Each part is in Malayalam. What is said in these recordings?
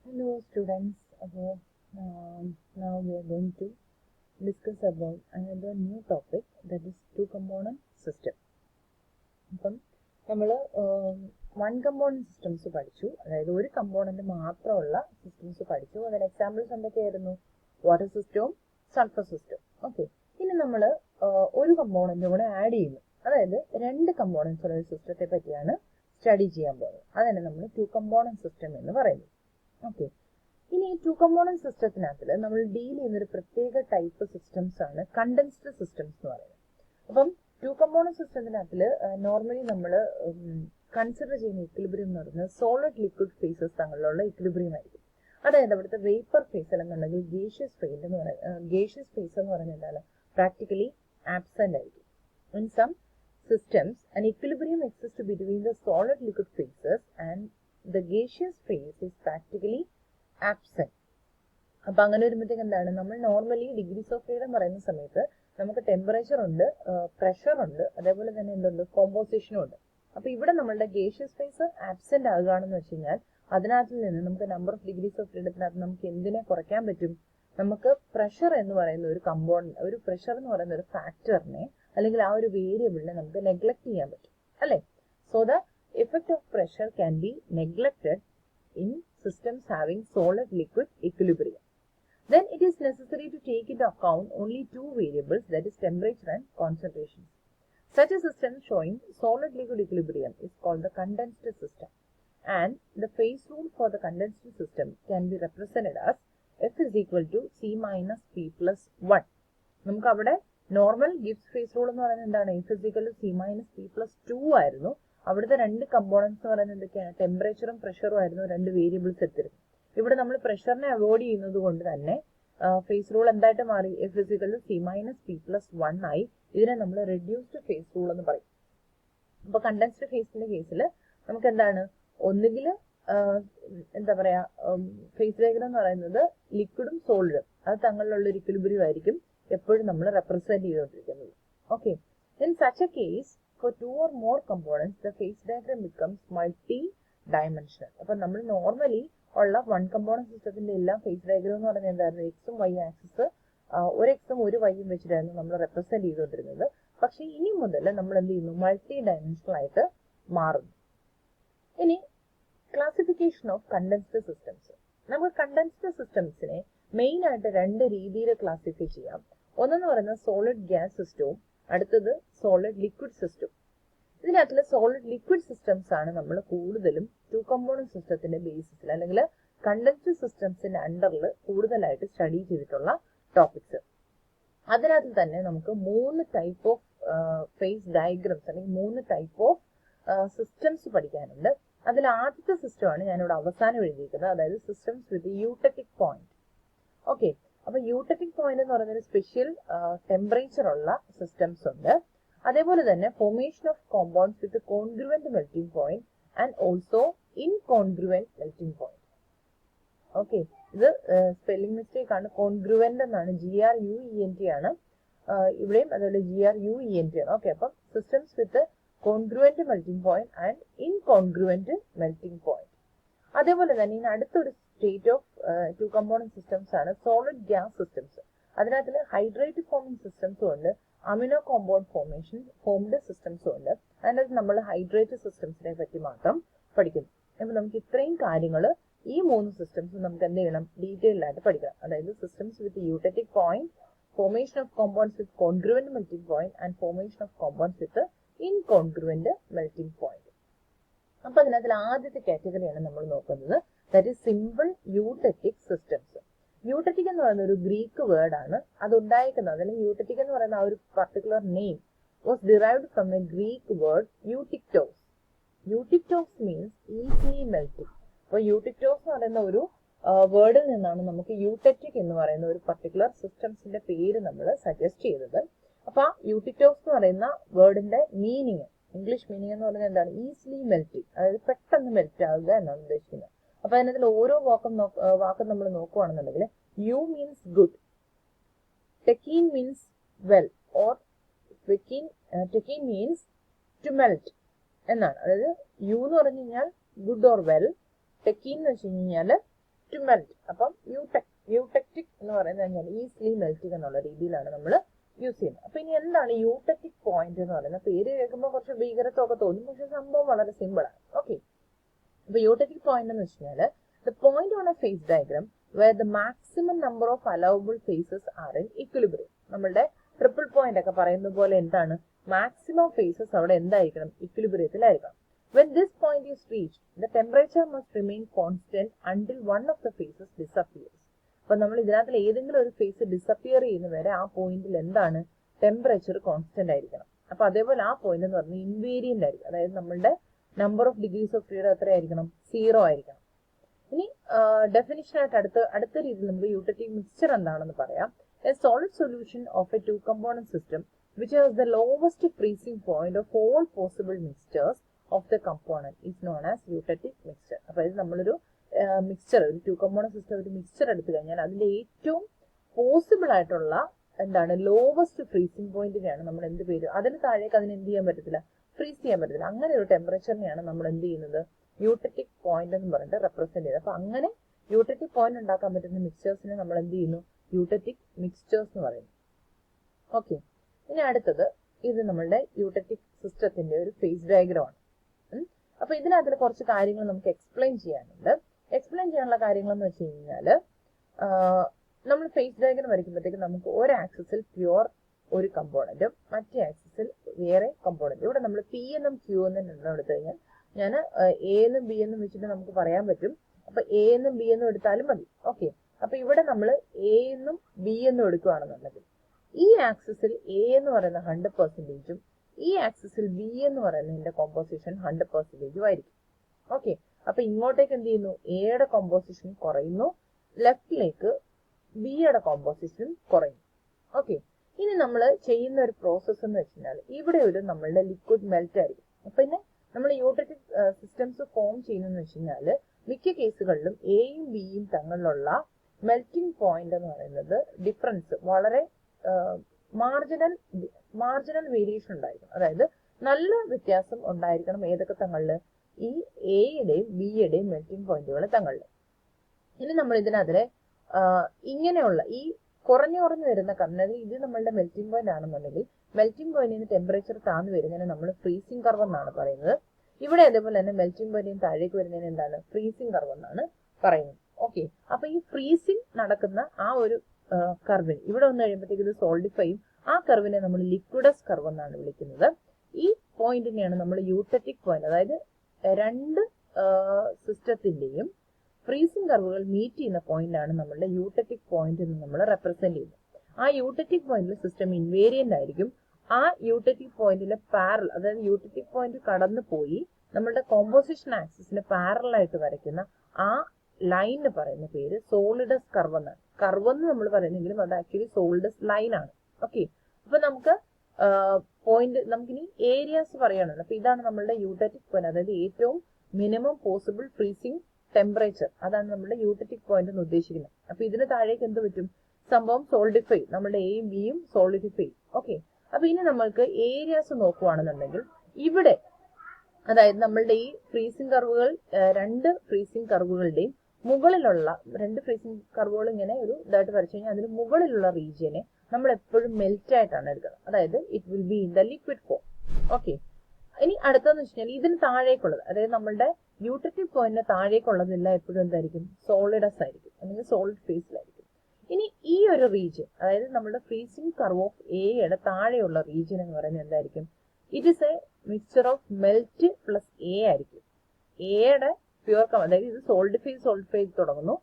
Hello students, now we are going to discuss about another new topic, that is two component system. അപ്പം നമ്മൾ വൺ കമ്പോണന്റ് സിസ്റ്റംസ് പഠിച്ചു, അതായത് ഒരു കമ്പോണന്റ് മാത്രമുള്ള സിസ്റ്റംസ് പഠിച്ചു. അതിന് എക്സാമ്പിൾസ് എന്തൊക്കെയായിരുന്നു? വാട്ടർ സിസ്റ്റവും സൾഫർ സിസ്റ്റവും. ഓക്കെ, ഇനി നമ്മൾ ഒരു കമ്പോണന്റ് കൂടെ ആഡ് ചെയ്യുന്നു, അതായത് രണ്ട് കമ്പോണൻസ് ഉള്ള ഒരു സിസ്റ്റത്തെ പറ്റിയാണ് സ്റ്റഡി ചെയ്യാൻ പോകുന്നത്. അതിനെ നമ്മൾ ടു കമ്പോണന്റ് സിസ്റ്റം എന്ന് പറയുന്നു. ഓക്കെ, ഇനി ടു കമ്പോണന്റ് സിസ്റ്റത്തിനകത്തിൽ നമ്മൾ ഡീൽ ചെയ്യുന്ന ഒരു പ്രത്യേക ടൈപ്പ് സിസ്റ്റംസ് ആണ് കണ്ടൻസ്ഡ് സിസ്റ്റംസ് എന്ന് പറയുന്നത്. അപ്പം ടു കമ്പോണന്റ് സിസ്റ്റത്തിനകത്തിൽ നോർമലി നമ്മൾ കൺസിഡർ ചെയ്യുന്ന ഇക്വിലിബ്രിയം എന്ന് പറയുന്നത് സോളിഡ് ലിക്വിഡ് ഫേസസ് തമ്മിലുള്ള ഇക്വിലിബ്രിയം ആയിരിക്കും. അതായത് അവിടുത്തെ വേപ്പർ ഫേസ് അല്ലെന്നുണ്ടെങ്കിൽ ഗേഷ്യസ് ഫേസ് എന്ന് പറയുന്നത് ഗേഷ്യസ് ഫേസ് എന്ന് പറയുന്നത് എന്താണ്? പ്രാക്ടിക്കലി ആബ്സെന്റ് ആയിരിക്കും. In some systems, an equilibrium exists between the solid liquid phases and the gaseous phase is practically absent. അപ്പൊ അങ്ങനെ വരുമ്പോഴത്തേക്ക് എന്താണ്, നമ്മൾ നോർമലി ഡിഗ്രീസ് ഓഫ് ഫ്രീഡം പറയുന്ന സമയത്ത് നമുക്ക് ടെമ്പറേച്ചർ ഉണ്ട്, പ്രഷർ ഉണ്ട്, അതേപോലെ തന്നെ എന്തുണ്ട്, കോമ്പോസിഷനും ഉണ്ട്. അപ്പൊ ഇവിടെ നമ്മളുടെ ഗേഷ്യസ് ഫേസ് ആബ്സെന്റ് ആകുകയാണെന്ന് വെച്ച് കഴിഞ്ഞാൽ അതിനകത്ത് നിന്ന് നമുക്ക് നമ്പർ ഓഫ് ഡിഗ്രീസ് ഓഫ് ഫ്രീഡത്തിനകത്ത് നമുക്ക് എന്തിനെ കുറയ്ക്കാൻ പറ്റും? നമുക്ക് പ്രഷർ എന്ന് പറയുന്ന ഒരു കമ്പോണന്റ്, ഒരു പ്രഷർ എന്ന് പറയുന്ന ഒരു ഫാക്ടറിനെ അല്ലെങ്കിൽ ആ ഒരു വേരിയബിളിനെ നമുക്ക് നെഗ്ലക്ട് ചെയ്യാൻ പറ്റും, അല്ലേ? So the effect of pressure can be neglected in systems having solid liquid equilibrium. Then it is necessary to take into account only two variables, that is temperature and concentration. Such a system showing solid liquid equilibrium is called the condensed system, and the phase rule for the condensed system can be represented as F is equal to C minus P plus 1. നമുക്ക് അവിടെ നോർമൽ ഗിബ്സ് ഫേസ് റൂൾ എന്ന് പറയുന്നത് എന്താണ്? F is equal to C minus P plus 2 ആയിരുന്നു. അവിടുത്തെ രണ്ട് കമ്പോണൻസ് എന്ന് പറയുന്നത് എന്തൊക്കെയാണ്? ടെമ്പറേച്ചറും പ്രഷറും ആയിരുന്നു രണ്ട് വേരിയബിൾസ് എടുത്തിരുന്നത്. ഇവിടെ നമ്മൾ പ്രഷറിനെ അവോയ്ഡ് ചെയ്യുന്നത് കൊണ്ട് തന്നെ ഫേസ് റൂൾ എന്തായിട്ട് മാറി? F is equal to C minus P plus 1 ആയി. ഇതിനെ നമ്മൾ റെഡ്യൂസ്ഡ് ഫേസ് റൂൾ എന്ന് പറയും. അപ്പൊ കണ്ടൻസ്ഡ് ഫേസിന്റെ കേസിൽ നമുക്ക് എന്താണ്, ഒന്നുകിൽ എന്താ പറയാ, ഫേസ് ഡയഗ്രം എന്ന് പറയുന്നത് ലിക്വിഡും സോളിഡും അത് തങ്ങളിലുള്ള ഒരു ഇക്വിലിബ്രിയം ആയിരിക്കും എപ്പോഴും നമ്മൾ റെപ്രസെന്റ് ചെയ്തുകൊണ്ടിരിക്കുന്നത്. Okay, in such A case for two or more components the phase diagram becomes multi-dimensional. അപ്പൊ നമ്മൾ നോർമലി ഉള്ള വൺ കമ്പോണന്റ് സിസ്റ്റത്തിന്റെ എല്ലാം ഫേസ് ഡയഗ്രം എന്ന് പറയുന്നത് എന്തായിരുന്നു? എക്സും വൈ ആക്സിസ്, ഒരു എക്സും ഒരു വൈയും വെച്ചിട്ടായിരുന്നു നമ്മൾ റെപ്രസെന്റ് ചെയ്തുകൊണ്ടിരുന്നത്. പക്ഷെ ഇനി മുതൽ നമ്മൾ എന്ത് ചെയ്യുന്നു? മൾട്ടി ഡയമെൻഷണൽ ആയിട്ട് മാറുന്നു. ഇനി ക്ലാസിഫിക്കേഷൻ ഓഫ് കണ്ടൻസ്ഡ് സിസ്റ്റംസ്. നമുക്ക് കണ്ടൻസ്ഡ് സിസ്റ്റംസിനെ മെയിൻ ആയിട്ട് രണ്ട് രീതിയിൽ ക്ലാസിഫൈ ചെയ്യാം. ഒന്നെന്ന് പറയുന്നത് സോളിഡ് ഗ്യാസ് സിസ്റ്റവും, അടുത്തത് സോളിഡ് ലിക്വിഡ് സിസ്റ്റം. ഇതിനകത്തുള്ള സോളിഡ് ലിക്വിഡ് സിസ്റ്റംസ് ആണ് നമ്മൾ കൂടുതലും ടു കമ്പോണന്റ് സിസ്റ്റത്തിന്റെ ബേസിസിൽ അല്ലെങ്കിൽ കണ്ടൻസ്ഡ് സിസ്റ്റംസിന്റെ അണ്ടറിൽ കൂടുതലായിട്ട് സ്റ്റഡി ചെയ്തിട്ടുള്ള ടോപ്പിക്സ്. അതിനകത്ത് തന്നെ നമുക്ക് മൂന്ന് ടൈപ്പ് ഓഫ് ഫേസ് ഡയഗ്രംസ് അല്ലെങ്കിൽ മൂന്ന് ടൈപ്പ് ഓഫ് സിസ്റ്റംസ് പഠിക്കാനുണ്ട്. അതിൽ ആദ്യത്തെ സിസ്റ്റമാണ് ഞാനിവിടെ അവസാനം എഴുതിയിരിക്കുന്നത്, അതായത് systems with eutectic point. Okay, അപ്പൊ യൂട്ടറ്റിക് പോയിന്റ് എന്ന് പറയുന്ന ഒരു സ്പെഷ്യൽ ടെമ്പറേച്ചർ ഉള്ള സിസ്റ്റംസ് ഉണ്ട്. അതേപോലെ തന്നെ formation of compounds with congruent melting point and also incongruent melting point. Okay, ഇത് സ്പെല്ലിംഗ് മിസ്റ്റേക്ക് ആണ്. കോൺഗ്രുവന്റ് എന്നാണ്, GRUENT ആണ് ഇവിടെയും, അതുപോലെ GRUENT ആണ്. ഓക്കെ, അപ്പം systems with congruent melting point and incongruent melting point. അതേപോലെ തന്നെ ഇനി അടുത്തൊരു state of two component systems ആണ് സോളിഡ് ഗ്യാസ് സിസ്റ്റംസ്. അതിനകത്ത് ഹൈഡ്രേറ്റ് ഫോമിംഗ് സിസ്റ്റംസും ഉണ്ട്, അമിനോ കോമ്പൗണ്ട് ഫോംഡ് സിസ്റ്റംസും ഉണ്ട്. അതിനകത്ത് നമ്മൾ ഹൈഡ്രേറ്റ് സിസ്റ്റംസിനെ പറ്റി മാത്രം പഠിക്കുന്നു. അപ്പൊ നമുക്ക് ഇത്രയും കാര്യങ്ങൾ ഈ മൂന്ന് സിസ്റ്റംസ് നമുക്ക് എന്ത് ചെയ്യണം? ഡീറ്റെയിൽഡ് ആയിട്ട് പഠിക്കണം. അതായത് systems with eutectic point, formation of compounds with congruent melting point and formation of compounds with incongruent melting point. അപ്പൊ അതിനകത്തിൽ ആദ്യത്തെ കാറ്റഗറിയാണ് നമ്മൾ നോക്കുന്നത്, that is simple eutectic systems. Eutectic എന്ന് പറയുന്ന ഒരു ഗ്രീക്ക് വേർഡ് ആണ്. അത് ഉണ്ടായിരിക്കുന്നത്, അല്ലെങ്കിൽ യൂട്ടറ്റിക് എന്ന് പറയുന്ന ആ ഒരു particular name was derived from a Greek word eutektos. Eutektos means easily melting. അപ്പൊ യൂട്ടിക്ടോസ് എന്ന് പറയുന്ന ഒരു വേർഡിൽ നിന്നാണ് നമുക്ക് യൂട്ടറ്റിക് എന്ന് പറയുന്ന ഒരു പർട്ടിക്കുലർ സിസ്റ്റംസിന്റെ പേര് നമ്മൾ സജസ്റ്റ് ചെയ്തത്. അപ്പൊ ആ യൂട്ടിക്ടോസ് എന്ന് പറയുന്ന വേർഡിന്റെ മീനിങ്, ഇംഗ്ലീഷ് മീനിങ് എന്ന് പറയുന്നത് എന്താണ്? ഈസിലി മെൽറ്റിംഗ്, അതായത് പെട്ടെന്ന് മെൽറ്റ് ആവുക എന്നാണ് ഉദ്ദേശിക്കുന്നത്. അപ്പൊ അതിനകത്തിൽ ഓരോ വാക്കും നമ്മൾ നോക്കുകയാണെന്നുണ്ടെങ്കിൽ eu means good, tekein means well, or tekein means to melt എന്നാണ്. അതായത് യു എന്ന് പറഞ്ഞു കഴിഞ്ഞാൽ ഗുഡ് ഓർ വെൽ, ടെക്കീൻ എന്ന് വെച്ച് കഴിഞ്ഞാൽ ടു മെൽറ്റ്. അപ്പം യൂടെക്റ്റിക് എന്ന് പറയുന്നത് ഞാൻ ഈസിലി മെൽറ്റിംഗ് എന്നുള്ള രീതിയിലാണ് നമ്മൾ യൂസ് ചെയ്യുന്നത്. അപ്പൊ ഇനി എന്താണ് യൂടെക്റ്റിക് പോയിന്റ് എന്ന് പറയുന്നത്? പേര് കേൾക്കുമ്പോൾ കുറച്ച് ഭീകരത്വമൊക്കെ തോന്നും, പക്ഷെ സംഭവം വളരെ സിമ്പിൾ ആണ്. ഓക്കെ, അപ്പൊ യൂടെക്റ്റിക് പോയിന്റ് എന്ന് വെച്ചാൽ the point on A face diagram where the maximum number of allowable faces are in equilibrium. നമ്മളുടെ ട്രിപ്പിൾ പോയിന്റ് ഒക്കെ പറയുന്ന പോലെ എന്താണ്, മാക്സിമം ഫേസസ് അവിടെ എന്തായിരിക്കണം, ഇക്വിലിബ്രിയത്തിലായിരിക്കണം. When this point is reached, the temperature must remain constant until one of the faces disappears. അപ്പൊ നമ്മൾ ഇതിനകത്ത് ഏതെങ്കിലും ഒരു ഫേസ് ഡിസപ്പിയർ ചെയ്യുന്ന വരെ ആ പോയിന്റിൽ എന്താണ്, ടെമ്പറേച്ചർ കോൺസ്റ്റന്റ് ആയിരിക്കണം. അപ്പൊ അതേപോലെ ആ പോയിന്റ് എന്ന് പറഞ്ഞാൽ ഇൻവേരിയന്റ് ആയിരിക്കും. അതായത് നമ്മളുടെ number of degrees of freedom എത്രയായിരിക്കണം, 0 ആയിരിക്കണം. ഇനി ഡെഫിനിഷൻ ആയിട്ട് അടുത്ത രീതിയിൽ നമുക്ക് യൂടെക്റ്റിക് മിക്സ്ചർ എന്താണെന്ന് പറയാം. A solid solution of a 2 component system which has the lowest freezing point of all possible mixtures of the component is known as eutectic mixture. അപ്പൊ ഇത് നമ്മളൊരു മിക്സ്ചർ, ഒരു 2 component സിസ്റ്റം ഒരു മിക്സ്ചർ എടുത്തു കഴിഞ്ഞാൽ അതിന്റെ ഏറ്റവും പോസിബിൾ ആയിട്ടുള്ള എന്താണ്, ലോവസ്റ്റ് ഫ്രീസിംഗ് പോയിന്റിനെയാണ് നമ്മൾ എന്ത് പേര്, അതിന് താഴേക്ക് അതിന് എന്ത് ചെയ്യാൻ പറ്റത്തില്ല, ഫ്രീസ് ചെയ്യാൻ പറ്റത്തില്ല. അങ്ങനെ ഒരു ടെമ്പറേച്ചറിനെയാണ് നമ്മൾ എന്ത് ചെയ്യുന്നത്, യൂടെക്റ്റിക് പോയിന്റ് എന്ന് പറഞ്ഞിട്ട് റെപ്രസെന്റ് ചെയ്യുന്നത്. അപ്പൊ അങ്ങനെ യൂടെക്റ്റിക് പോയിന്റ് ഉണ്ടാക്കാൻ പറ്റുന്ന മിക്സ്ചേഴ്സിനെ നമ്മൾ എന്ത് ചെയ്യുന്നു, യൂടെക്റ്റിക് മിക്സ്ചേഴ്സ് എന്ന് പറയുന്നു. ഓക്കെ, ഇനി അടുത്തത് ഇത് നമ്മളുടെ യൂടെക്റ്റിക് സിസ്റ്റത്തിന്റെ ഒരു ഫേസ് ഡയഗ്രാം ആണ്. അപ്പൊ ഇതിനകത്ത് കുറച്ച് കാര്യങ്ങൾ നമുക്ക് എക്സ്പ്ലെയിൻ ചെയ്യാനുണ്ട്. എക്സ്പ്ലെയിൻ ചെയ്യാനുള്ള കാര്യങ്ങൾ എന്ന് വെച്ച് കഴിഞ്ഞാൽ നമ്മൾ ഫേസ് ഡയഗ്രാം വരയ്ക്കുമ്പോഴത്തേക്ക് നമുക്ക് ഒരു ആക്സിസിൽ പ്യുവർ ഒരു കമ്പോണന്റും മറ്റേ ആക്സിസിൽ വേറെ കമ്പോണന്റ്. ഇവിടെ നമ്മൾ പി എന്നും ക്യൂ എന്നും രണ്ടെണ്ണം എടുത്തു കഴിഞ്ഞാൽ ഞാൻ എ എന്നും ബി എന്നും വെച്ചിട്ട് നമുക്ക് പറയാൻ പറ്റും. അപ്പൊ എ എന്നും ബി എന്നും എടുത്താലും മതി. ഓക്കെ, അപ്പൊ ഇവിടെ നമ്മൾ എ എന്നും ബി എന്നും എടുക്കുകയാണെന്നുണ്ടെങ്കിൽ ഈ ആക്സിസിൽ എ എന്ന് പറയുന്ന 100%ഉം ഈ ആക്സിസിൽ ബി എന്ന് പറയുന്നതിന്റെ കോമ്പോസിഷൻ 100%ഉം ആയിരിക്കും. ഓക്കെ, അപ്പൊ ഇങ്ങോട്ടേക്ക് എന്ത് ചെയ്യുന്നു, എയുടെ കോമ്പോസിഷൻ കുറയുന്നു, ലെഫ്റ്റിലേക്ക് ബിയുടെ കോമ്പോസിഷൻ കുറയുന്നു. ഓക്കെ, ഇനി നമ്മൾ ചെയ്യുന്ന ഒരു പ്രോസസ്സ് എന്ന് വെച്ചാൽ ഇവിടെ ഒരു നമ്മളുടെ ലിക്വിഡ് മെൽറ്റ് ആയിരിക്കും. പിന്നെ നമ്മൾ യൂടെക്റ്റിക് സിസ്റ്റംസ് ഫോം ചെയ്യുന്നതെന്ന് വെച്ച് കഴിഞ്ഞാൽ മിക്ക കേസുകളിലും എയും ബിയും തമ്മിലുള്ള മെൽറ്റിംഗ് പോയിന്റ് എന്ന് പറയുന്നത് ഡിഫറൻസ് വളരെ മാർജിനൽ വേരിയേഷൻ ഉണ്ടായിരിക്കും. അതായത് നല്ല വ്യത്യാസം ഉണ്ടായിരിക്കണം ഏതൊക്കെ തങ്ങളിൽ, ഈ എയുടെയും ബിയുടെയും മെൽറ്റിംഗ് പോയിന്റുകൾ തങ്ങളിൽ. ഇനി നമ്മൾ ഇതിനകത്ത് ഇങ്ങനെയുള്ള ഈ കുറഞ്ഞു വരുന്ന കർവ്, ഇത് നമ്മളുടെ മെൽറ്റിംഗ് പോയിന്റ് ആണെന്നുണ്ടെങ്കിൽ മെൽറ്റിംഗ് പോയിന്റിന് ടെമ്പറേച്ചർ താഴ്ന്നു വരുന്നതിന് നമ്മൾ ഫ്രീസിംഗ് കർവ് എന്നാണ് പറയുന്നത്. ഇവിടെ അതേപോലെ തന്നെ മെൽറ്റിംഗ് പോയിന്റിന് താഴേക്ക് വരുന്നതിന് എന്താണ്, ഫ്രീസിംഗ് കർവ് എന്നാണ് പറയുന്നത്. ഓക്കെ, അപ്പൊ ഈ ഫ്രീസിംഗ് നടക്കുന്ന ആ ഒരു കർവിന് ഇവിടെ വന്നു കഴിയുമ്പോഴത്തേക്ക് ഇത് സോൾഡിഫൈയും, ആ കർവിനെ നമ്മൾ ലിക്വിഡസ് കർവ് എന്നാണ് വിളിക്കുന്നത്. ഈ പോയിന്റിനെയാണ് നമ്മൾ യൂടെക്റ്റിക് പോയിന്റ്, അതായത് രണ്ട് സിസ്റ്റത്തിന്റെയും ഫ്രീസിംഗ് കർവുകൾ മീറ്റ് ചെയ്യുന്ന പോയിന്റ് ആണ് നമ്മളുടെ യൂടെക്റ്റിക് പോയിന്റ് എന്ന് നമ്മൾ റെപ്രസെന്റ് ചെയ്യുന്നത്. ആ യൂടെക്റ്റിക് പോയിന്റിൽ സിസ്റ്റം ഇൻവേരിയന്റ് ആയിരിക്കും. ആ യൂടെക്റ്റിക് പോയിന്റിലെ പാരൽ, അതായത് യൂടെക്റ്റിക് പോയിന്റ് കടന്നു പോയി നമ്മളുടെ കോമ്പോസിഷൻ ആക്സിസിന് പാരൽ ആയിട്ട് വരയ്ക്കുന്ന ആ ലൈനിന് പറയുന്ന പേര് സോളിഡസ് കർവ് എന്നാണ്. കർവ് എന്ന് നമ്മൾ പറയുന്നെങ്കിലും അത് ആക്ച്വലി സോളിഡസ് ലൈൻ ആണ്. ഓക്കെ, അപ്പൊ നമുക്ക് പോയിന്റ്, നമുക്കിനി ഏരിയാസ് പറയാനുണ്ട്. അപ്പൊ ഇതാണ് നമ്മളുടെ യൂടെക്റ്റിക് പോയിന്റ്, അതായത് ഏറ്റവും മിനിമം പോസിബിൾ ഫ്രീസിംഗ് ടെമ്പറേച്ചർ, അതാണ് നമ്മുടെ യൂടെക്റ്റിക് പോയിന്റ് എന്ന് ഉദ്ദേശിക്കുന്നത്. അപ്പൊ ഇതിന് താഴേക്ക് എന്ത് പറ്റും, സംഭവം സോൾഡിഫൈ, നമ്മുടെ എയും ബിയും സോളിഡിഫൈ. ഓക്കെ, അപ്പൊ ഇനി നമ്മൾക്ക് ഏരിയാസ് നോക്കുവാണെന്നുണ്ടെങ്കിൽ ഇവിടെ, അതായത് നമ്മളുടെ ഈ ഫ്രീസിംഗ് കർവുകൾ, രണ്ട് ഫ്രീസിംഗ് കർവുകളുടെയും മുകളിലുള്ള രണ്ട് ഫ്രീസിംഗ് കർവുകൾ ഇങ്ങനെ ഒരു ഇതായിട്ട് വരച്ചു കഴിഞ്ഞാൽ അതിന് മുകളിലുള്ള റീജിയനെ നമ്മൾ എപ്പോഴും മെൽറ്റ് ആയിട്ടാണ് എടുക്കുന്നത്. അതായത് it will be in the liquid form. Okay, ഇനി അടുത്തതെന്ന് വെച്ച് കഴിഞ്ഞാൽ ഇതിന് താഴേക്കുള്ളത്, അതായത് നമ്മളുടെ യൂടെക്റ്റിക് പോയിന്റിന് താഴേക്കുള്ളതെല്ലാം എപ്പോഴും എന്തായിരിക്കും, സോളിഡസ് ആയിരിക്കും, അല്ലെങ്കിൽ സോളിഡ് ഫേസിലായിരിക്കും. ഇനി ഈ ഒരു റീജിയൻ, അതായത് നമ്മുടെ ഫ്രീസിംഗ് കർവ് ഓഫ് എയുടെ താഴെയുള്ള റീജിയൻ എന്ന് പറയുന്നത് എന്തായിരിക്കും, it is A mixture of melt plus A ആയിരിക്കും. എയുടെ പ്യുവർ, അതായത് ഇത് സോൾഡിഫൈ തുടങ്ങുന്നു,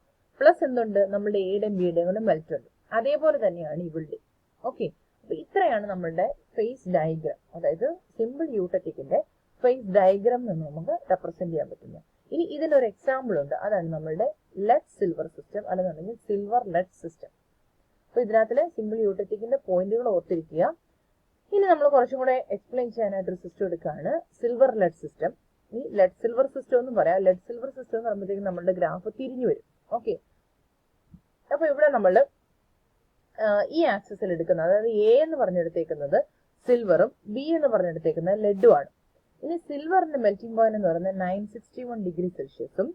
പ്ലസ് എന്തുണ്ട്, നമ്മുടെ എയുടെയും ബിയുടെയും കൂടെ മെൽറ്റ് ഉണ്ട്. അതേപോലെ തന്നെയാണ് ഇവിടെ. ഓക്കെ, അപ്പൊ ഇത്രയാണ് നമ്മളുടെ ഫേസ് ഡയഗ്രാം, അതായത് സിമ്പിൾ യൂടെക്റ്റിക്കിന്റെ ഫേസ് ഡയഗ്രാം എന്ന് നമുക്ക് റെപ്രസെന്റ് ചെയ്യാൻ പറ്റുന്നത്. ഇനി ഇതിനൊരു എക്സാമ്പിൾ ഉണ്ട്, അതാണ് നമ്മളുടെ ലെഡ് സിൽവർ സിസ്റ്റം, അല്ലെന്നുണ്ടെങ്കിൽ സിൽവർ ലെഡ് സിസ്റ്റം. അപ്പൊ ഇതിനകത്തിലെ സിമ്പിൾ യൂടെക്റ്റിക്കിന്റെ പോയിന്റുകൾ ഓർത്തിരിക്കുക. ഇനി നമ്മൾ കുറച്ചും കൂടെ എക്സ്പ്ലെയിൻ ചെയ്യാനായിട്ട് ഒരു സിസ്റ്റം എടുക്കുകയാണ്, സിൽവർ ലെഡ് സിസ്റ്റം. ഈ ലെഡ് സിൽവർ സിസ്റ്റം എന്ന് പറയാം. ലെഡ് സിൽവർ സിസ്റ്റം എന്ന് പറയുമ്പോഴത്തേക്കും നമ്മുടെ ഗ്രാഫ് തിരിഞ്ഞു വരും. ഓക്കെ, അപ്പൊ ഇവിടെ നമ്മൾ ഈ ആക്സിസിൽ എടുക്കുന്നത്, അതായത് എ എന്ന് പറഞ്ഞെടുത്തേക്കുന്നത് സിൽവറും ബി എന്ന് പറഞ്ഞെടുത്തേക്കുന്നത് ലെഡുമാണ്. ഇനി സിൽവറിന്റെ മെൽറ്റിംഗ് പോയിന്റ് എന്ന് പറയുന്നത് 961 ഡിഗ്രി സെൽഷ്യസും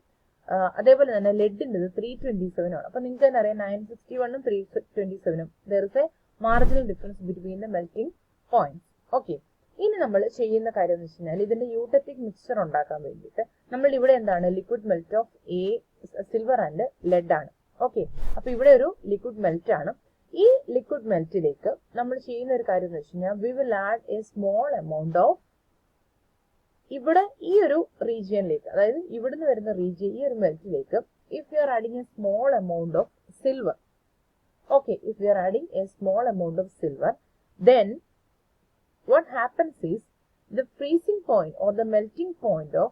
അതേപോലെ തന്നെ ലെഡിൻ്റെ 327 ആണ്. അപ്പൊ നിങ്ങൾക്ക് തന്നെ അറിയാം 961 327 there is A marginal difference between the melting points. Okay, ഇനി നമ്മൾ ചെയ്യുന്ന കാര്യം എന്ന് വെച്ച് കഴിഞ്ഞാൽ ഇതിന്റെ യൂട്ടറ്റിക് മിക്സ്ചർ ഉണ്ടാക്കാൻ വേണ്ടിയിട്ട് നമ്മൾ ഇവിടെ എന്താണ് liquid melt of silver and lead ആണ്. ഓക്കെ, അപ്പൊ ഇവിടെ ഒരു ലിക്വിഡ് മെൽറ്റ് ആണ്. ഈ ലിക്വിഡ് മെൽറ്റിലേക്ക് നമ്മൾ ചെയ്യുന്ന ഒരു കാര്യം എന്ന് വെച്ച് കഴിഞ്ഞാൽ we will add A small amount of ഇവിടെ ഈ ഒരു റീജിയനിലേക്ക്, അതായത് ഇവിടുന്ന് വരുന്ന റീജിയൻ ഈ ഒരു മെൽറ്റിലേക്ക് if you are adding a small amount of silver. Okay, if you are adding a small amount of silver, then what happens is the freezing point or the melting point of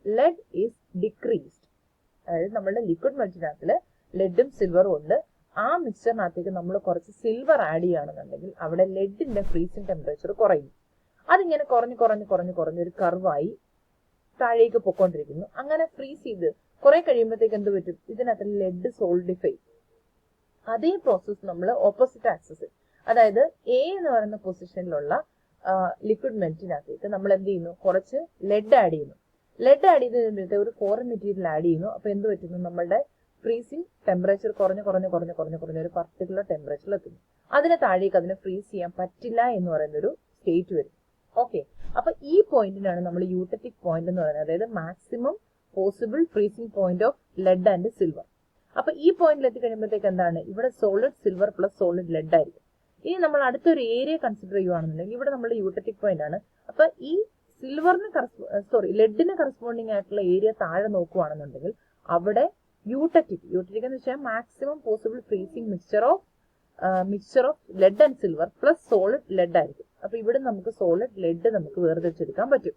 lead is decreased. അതായത് നമ്മുടെ ലിക്വിഡ് മെൽറ്റിനകത്തിൽ ലെഡും സിൽവറും ഉണ്ട്. ആ മിക്സ്ചറിനകത്തേക്ക് നമ്മൾ കുറച്ച് സിൽവർ ആഡ് ചെയ്യുകയാണെന്നുണ്ടെങ്കിൽ അവിടെ ലെഡിന്റെ ഫ്രീസിംഗ് ടെമ്പറേച്ചർ കുറയും. അതിങ്ങനെ കുറഞ്ഞ് ഒരു കർവായി താഴേക്ക് പൊക്കോണ്ടിരിക്കുന്നു. അങ്ങനെ ഫ്രീസ് ചെയ്ത് കുറെ കഴിയുമ്പോഴത്തേക്ക് എന്ത് പറ്റും, ഇതിനകത്ത് ലെഡ് സോൾഡിഫൈ. അതേ പ്രോസസ് നമ്മൾ ഓപ്പോസിറ്റ് ആക്സിസ്, അതായത് എ എന്ന് പറയുന്ന പൊസിഷനിലുള്ള ലിക്വിഡ് മെൽറ്റിനകത്തേക്ക് നമ്മൾ എന്ത് ചെയ്യുന്നു, കുറച്ച് ലെഡ് ആഡ് ചെയ്യുന്നു. ലെഡ് ആഡ് ചെയ്ത് കഴിയുമ്പോഴത്തെ ഒരു ഫോറിൻ മെറ്റീരിയൽ ആഡ് ചെയ്യുന്നു. അപ്പൊ എന്ത് പറ്റുന്നു, നമ്മളുടെ ഫ്രീസിംഗ് ടെമ്പറേച്ചർ കുറഞ്ഞ് ഒരു പർട്ടിക്കുലർ ടെമ്പറേച്ചറിൽ എത്തുന്നു. അതിന് താഴേക്ക് അതിനെ ഫ്രീസ് ചെയ്യാൻ പറ്റില്ല എന്ന് പറയുന്ന ഒരു സ്റ്റേറ്റ് വരും. ഓക്കെ, അപ്പൊ ഈ പോയിന്റിനാണ് നമ്മൾ യൂട്ടറ്റിക് പോയിന്റ് എന്ന് പറയുന്നത്, അതായത് maximum possible freezing point of lead and silver. അപ്പൊ ഈ പോയിന്റിൽ എത്തിക്കഴിയുമ്പോഴത്തേക്ക് എന്താണ്, ഇവിടെ solid silver plus solid lead ആയിരിക്കും. ഇനി നമ്മൾ അടുത്തൊരു ഏരിയ കൺസിഡർ ചെയ്യുവാണെന്നുണ്ടെങ്കിൽ ഇവിടെ നമ്മുടെ യൂട്ടറ്റിക് പോയിന്റ് ആണ്. അപ്പൊ ഈ ലെഡിന് കറസ്പോണ്ടിങ് ആയിട്ടുള്ള ഏരിയ താഴെ നോക്കുവാണെന്നുണ്ടെങ്കിൽ അവിടെ യൂട്ടറ്റിക് എന്ന് വെച്ചാൽ maximum possible freezing mixture of lead and silver plus solid lead ആയിരിക്കും. അപ്പൊ ഇവിടെ നമുക്ക് സോളിഡ് ലെഡ് നമുക്ക് വേർതിരിച്ചെടുക്കാൻ പറ്റും.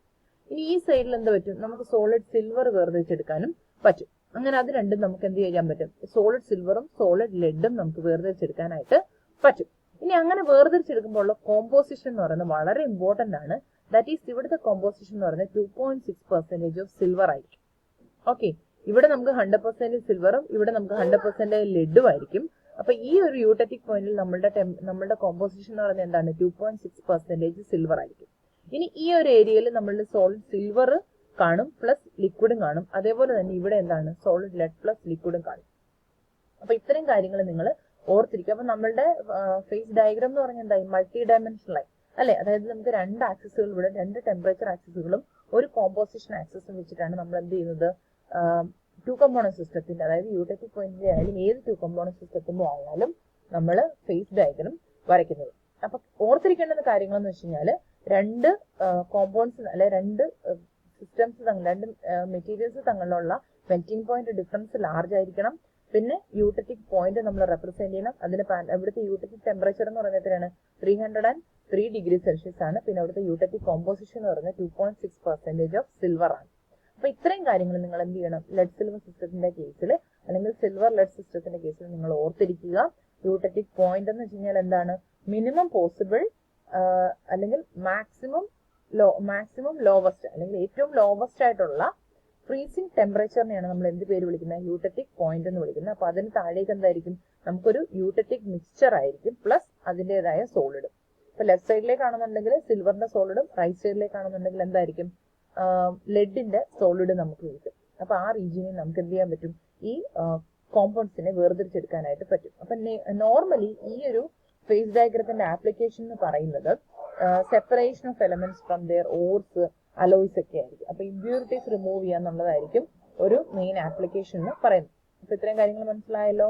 ഇനി ഈ സൈഡിൽ എന്ത് പറ്റും, നമുക്ക് സോളിഡ് സിൽവർ വേർതിരിച്ചെടുക്കാനും പറ്റും. അങ്ങനെ അത് രണ്ടും നമുക്ക് എന്ത് ചെയ്യാൻ പറ്റും, സോളിഡ് സിൽവറും സോളിഡ് ലെഡും നമുക്ക് വേർതിരിച്ചെടുക്കാനായിട്ട് പറ്റും. ഇനി അങ്ങനെ വേർതിരിച്ചെടുക്കുമ്പോൾ ഉള്ള കോമ്പോസിഷൻ എന്ന് പറയുന്നത് വളരെ ഇമ്പോർട്ടന്റ് ആണ്. ദാറ്റ് ഈസ് ഇവിടുത്തെ കോമ്പോസിഷൻ എന്ന് പറയുന്നത് 2.6% ഓഫ് സിൽവർ ആയിരിക്കും. ഓക്കെ, ഇവിടെ നമുക്ക് 100% സിൽവറും ഇവിടെ നമുക്ക് 100% ലെഡും ആയിരിക്കും. അപ്പൊ ഈ ഒരു യൂട്ടറ്റിക് പോയിന്റിൽ നമ്മളുടെ കോമ്പോസിഷൻ എന്ന് പറയുന്നത് എന്താണ്, 2.6% സിൽവർ ആയിരിക്കും. ഇനി ഈ ഒരു ഏരിയയിൽ നമ്മളുടെ സോളിഡ് സിൽവർ കാണും പ്ലസ് ലിക്വിഡും കാണും. അതേപോലെ തന്നെ ഇവിടെ എന്താണ്, സോളിഡ് ലെഡ് പ്ലസ് ലിക്വിഡും കാണും. അപ്പൊ ഇത്രയും കാര്യങ്ങൾ നിങ്ങൾ ഓർത്തിരിക്കുക. അപ്പൊ നമ്മളുടെ ഫേസ് ഡയഗ്രാം എന്ന് പറഞ്ഞാൽ എന്തായി, മൾട്ടി ഡയമെൻഷനലായി അല്ലെ. അതായത് നമുക്ക് രണ്ട് ആക്സിസുകൾ, ഇവിടെ രണ്ട് ടെമ്പറേച്ചർ ആക്സിസുകളും ഒരു കോമ്പോസിഷൻ ആക്സിസും വെച്ചിട്ടാണ് നമ്മൾ എന്ത് ചെയ്യുന്നത്, ടു കമ്പോണന്റ് സിസ്റ്റത്തിന്റെ, അതായത് യൂട്ടറ്റിക് പോയിന്റിന്റെ ആയാലും ഏത് ടു കമ്പോണന്റ് സിസ്റ്റത്തിന്റെ ആയാലും നമ്മൾ ഫേസ് ഡയഗ്രാം വരയ്ക്കുന്നത്. അപ്പൊ ഓർത്തിരിക്കേണ്ടുന്ന കാര്യങ്ങൾ എന്ന് വെച്ച് കഴിഞ്ഞാൽ രണ്ട് കോമ്പൗണ്ട്സ് അല്ലെ രണ്ട് സിസ്റ്റംസ് രണ്ട് മെറ്റീരിയൽസ് തമ്മിലുള്ള മെൽറ്റിംഗ് പോയിന്റ് ഡിഫറൻസ് ലാർജ് ആയിരിക്കണം. പിന്നെ യൂട്ടറ്റിക് പോയിന്റ് നമ്മൾ റെപ്രസെന്റ് ചെയ്യണം. അതിന് ഇവിടുത്തെ യൂട്ടറ്റിക് ടെമ്പറേച്ചർ എന്ന് പറയുന്നത് എത്രയാണ്, 303 ഡിഗ്രി സെൽഷ്യസ് ആണ്. പിന്നെ അവിടുത്തെ യൂട്ടറ്റിക് കോമ്പോസിഷൻ എന്ന് പറയുന്നത് 2.6% ഓഫ് സിൽവർ ആണ്. അപ്പൊ ഇത്രയും കാര്യങ്ങൾ നിങ്ങൾ എന്ത് ചെയ്യണം, ലെഡ് സിൽവർ സിസ്റ്റത്തിന്റെ കേസിൽ അല്ലെങ്കിൽ സിൽവർ ലെഡ് സിസ്റ്റത്തിന്റെ കേസിൽ നിങ്ങൾ ഓർത്തിരിക്കുക. യൂട്ടറ്റിക് പോയിന്റ് എന്ന് വെച്ച് കഴിഞ്ഞാൽ എന്താണ്, മിനിമം പോസിബിൾ അല്ലെങ്കിൽ മാക്സിമം ലോവസ്റ്റ് അല്ലെങ്കിൽ ഏറ്റവും ലോവസ്റ്റ് ആയിട്ടുള്ള ഫ്രീസിംഗ് ടെമ്പറേച്ചറിനെയാണ് നമ്മൾ എന്ത് പേര് വിളിക്കുന്നത്, യൂട്ടറ്റിക് പോയിന്റ് എന്ന് വിളിക്കുന്നത്. അപ്പൊ അതിന് താഴേക്ക് എന്തായിരിക്കും, നമുക്കൊരു യൂട്ടറ്റിക് മിക്സ്ചർ ആയിരിക്കും പ്ലസ് അതിൻ്റെതായ സോളിഡ്. ഇപ്പൊ ലെഫ്റ്റ് സൈഡിലേക്കാണെന്നുണ്ടെങ്കിൽ സിൽവറിന്റെ സോളിഡും റൈറ്റ് സൈഡിലേക്കാണെന്നുണ്ടെങ്കിൽ എന്തായിരിക്കും, ലെഡിന്റെ സോളിഡ് നമുക്ക് കിട്ടും. അപ്പൊ ആ റീജിയനിൽ നമുക്ക് എന്ത് ചെയ്യാൻ പറ്റും, ഈ കോമ്പൗണ്ട്സിനെ വേർതിരിച്ചെടുക്കാനായിട്ട് പറ്റും. അപ്പൊ നോർമലി ഈ ഒരു ഫേസ് ഡയഗ്രത്തിന്റെ ആപ്ലിക്കേഷൻ എന്ന് പറയുന്നത് separation of elements from their ores alloys ഒക്കെ ആയിരിക്കും. അപ്പൊ ഇമ്പ്യൂരിറ്റീസ് റിമൂവ് ചെയ്യാന്നുള്ളതായിരിക്കും ഒരു മെയിൻ ആപ്ലിക്കേഷൻ എന്ന് പറയുന്നത്. അപ്പൊ ഇത്രയും കാര്യങ്ങൾ മനസ്സിലായല്ലോ.